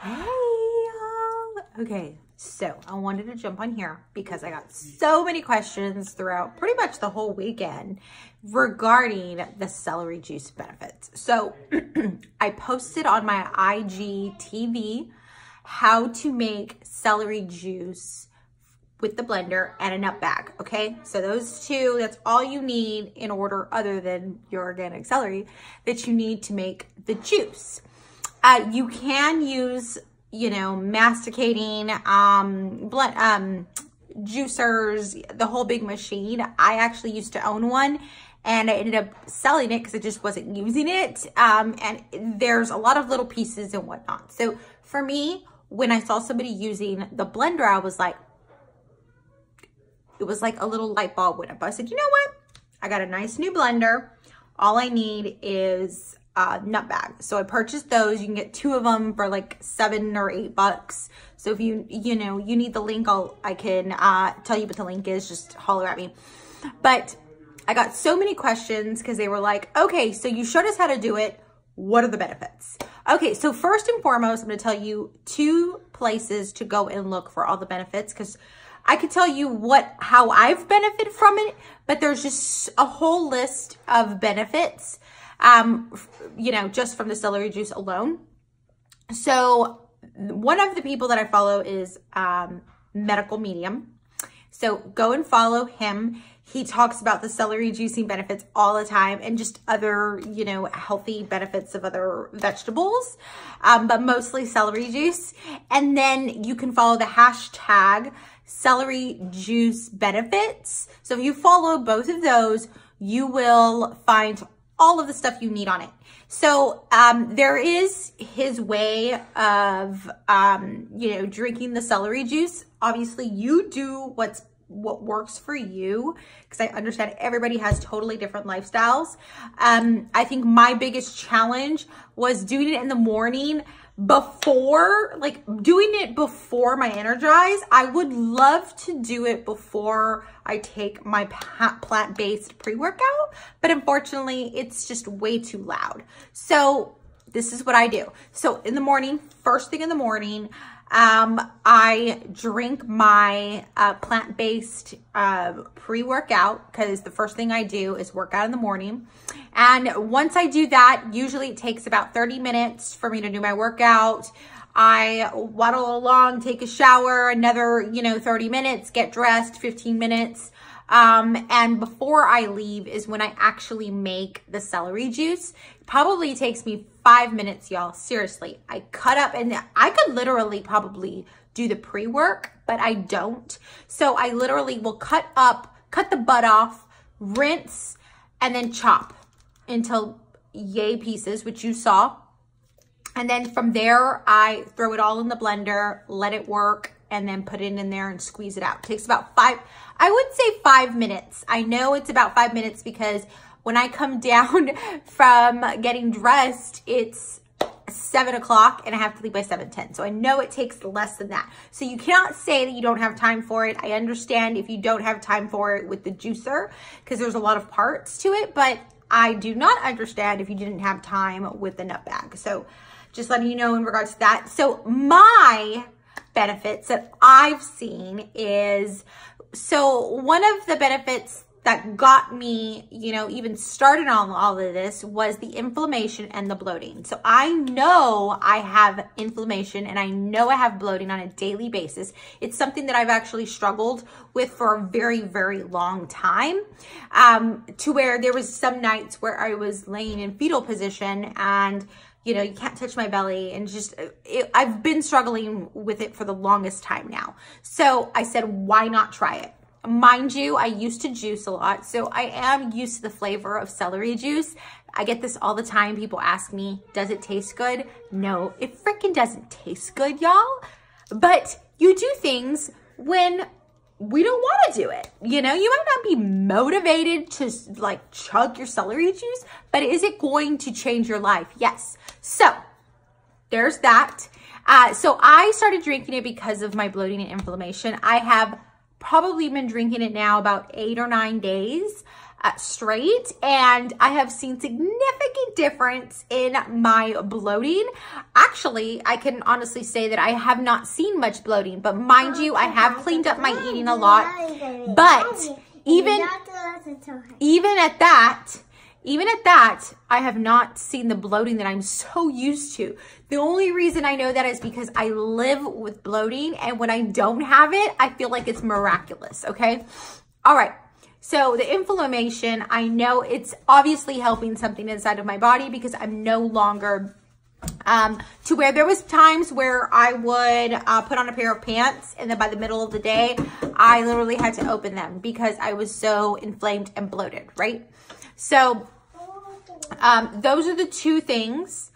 Hey y'all. Okay, so I wanted to jump on here because I got so many questions throughout pretty much the whole weekend regarding the celery juice benefits. So I posted on my IGTV how to make celery juice with the blender and a nut bag. Okay, so those two, that's all you need in order, other than your organic celery, that you need to make the juice. You can use, you know, masticating, juicers, the whole big machine. I actually used to own one and I ended up selling it because I just wasn't using it. And there's a lot of little pieces and whatnot. So for me, when I saw somebody using the blender, I was like, it was like a little light bulb went up. I said, you know what? I got a nice new blender. All I need is nut bag. So I purchased those. You can get 2 of them for like $7 or $8. So if you need the link, I can tell you what the link is. Just holler at me. But I got so many questions because they were like, okay, so you showed us how to do it. What are the benefits? Okay, so first and foremost, I'm going to tell you 2 places to go and look for all the benefits, because I could tell you how I've benefited from it, but there's just a whole list of benefits, you know, just from the celery juice alone. So one of the people that I follow is Medical Medium. So go and follow him. He talks about the celery juicing benefits all the time and just other, you know, healthy benefits of other vegetables, but mostly celery juice. And then you can follow the hashtag celery juice benefits. So if you follow both of those, you will find all of the stuff you need on it. So there is his way of, you know, drinking the celery juice. Obviously, you do what works for you, because I understand everybody has totally different lifestyles. I think my biggest challenge was doing it in the morning before, like doing it before my Energize. I would love to do it before I take my plant-based pre-workout, but unfortunately it's just way too loud. So this is what I do. So in the morning, first thing in the morning, I drink my plant-based pre-workout, because the first thing I do is work out in the morning. And once I do that, usually it takes about 30 minutes for me to do my workout. I waddle along, take a shower, another, you know, 30 minutes, get dressed, 15 minutes. And before I leave is when I actually make the celery juice. It probably takes me 5 minutes, y'all. Seriously, I cut up, and I could literally probably do the pre-work, but I don't. So I literally will cut the butt off, rinse, and then chop until yay pieces, which you saw. And then from there, I throw it all in the blender, let it work, and then put it in there and squeeze it out. It takes about I would say 5 minutes. I know it's about 5 minutes because when I come down from getting dressed, it's 7 o'clock and I have to leave by 7:10. So I know it takes less than that. So you cannot say that you don't have time for it. I understand if you don't have time for it with the juicer, because there's a lot of parts to it, but I do not understand if you didn't have time with the nut bag. So just letting you know in regards to that. So my benefits that I've seen is, so one of the benefits that got me, you know, even started on all of this was the inflammation and the bloating. So I know I have inflammation and I know I have bloating on a daily basis. It's something that I've actually struggled with for a very, very long time, to where there was some nights where I was laying in fetal position and, you know, you can't touch my belly, and just, I've been struggling with it for the longest time now. So I said, why not try it? Mind you, I used to juice a lot, so I am used to the flavor of celery juice. I get this all the time. People ask me, does it taste good? No, it freaking doesn't taste good, y'all. But you do things when we don't want to do it. You know, you might not be motivated to like chug your celery juice, but is it going to change your life? Yes. So there's that. So I started drinking it because of my bloating and inflammation. I have probably been drinking it now about 8 or 9 days. straight, and I have seen significant difference in my bloating. Actually, I can honestly say that I have not seen much bloating, but mind you, I have cleaned up my eating a lot. But even at that, I have not seen the bloating that I'm so used to. The only reason I know that is because I live with bloating, and when I don't have it, I feel like it's miraculous, okay? All right, so the inflammation, I know it's obviously helping something inside of my body because I'm no longer, to where there was times where I would put on a pair of pants, and then by the middle of the day, I literally had to open them because I was so inflamed and bloated, right? So those are the two things.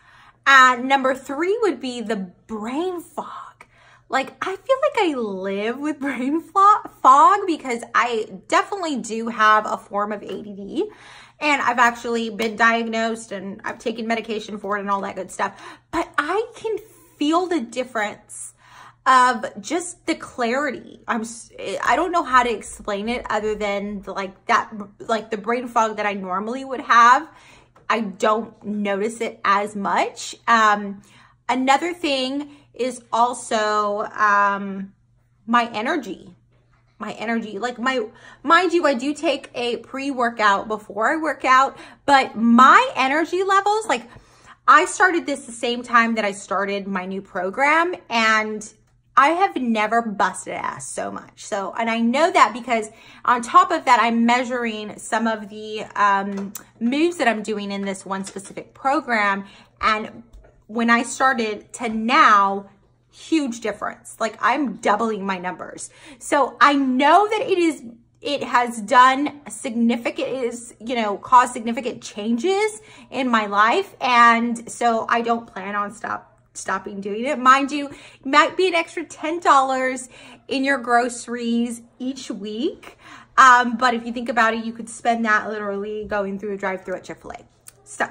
Number 3 would be the brain fog. Like, I feel like I live with brain fog because I definitely do have a form of ADD, and I've actually been diagnosed and I've taken medication for it and all that good stuff. But I can feel the difference of just the clarity. I don't know how to explain it other than like the brain fog that I normally would have. I don't notice it as much. Another thing is also my energy. Like mind you, I do take a pre-workout before I work out, but my energy levels, like I started this the same time that I started my new program, and I have never busted ass so much. So, and I know that because on top of that, I'm measuring some of the moves that I'm doing in this one specific program. And when I started to now, huge difference. Like, I'm doubling my numbers. So I know that it has done significant, caused significant changes in my life. And so I don't plan on stopping doing it. Mind you, it might be an extra $10 in your groceries each week. But if you think about it, you could spend that literally going through a drive-thru at Chick-fil-A. So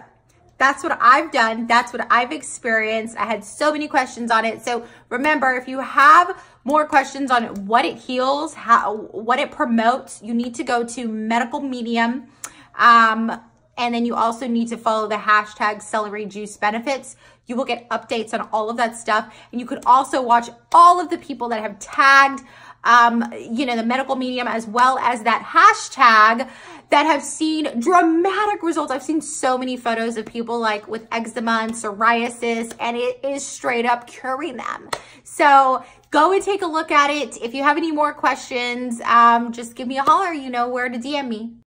that's what I've done. That's what I've experienced. I had so many questions on it. So remember, if you have more questions on what it heals, what it promotes, you need to go to Medical Medium. And then you also need to follow the hashtag Celery Juice Benefits. You will get updates on all of that stuff. And you could also watch all of the people that have tagged, the Medical Medium, as well as that hashtag, that have seen dramatic results. I've seen so many photos of people like with eczema and psoriasis, and it is straight up curing them. So go and take a look at it. If you have any more questions, just give me a holler. You know where to DM me.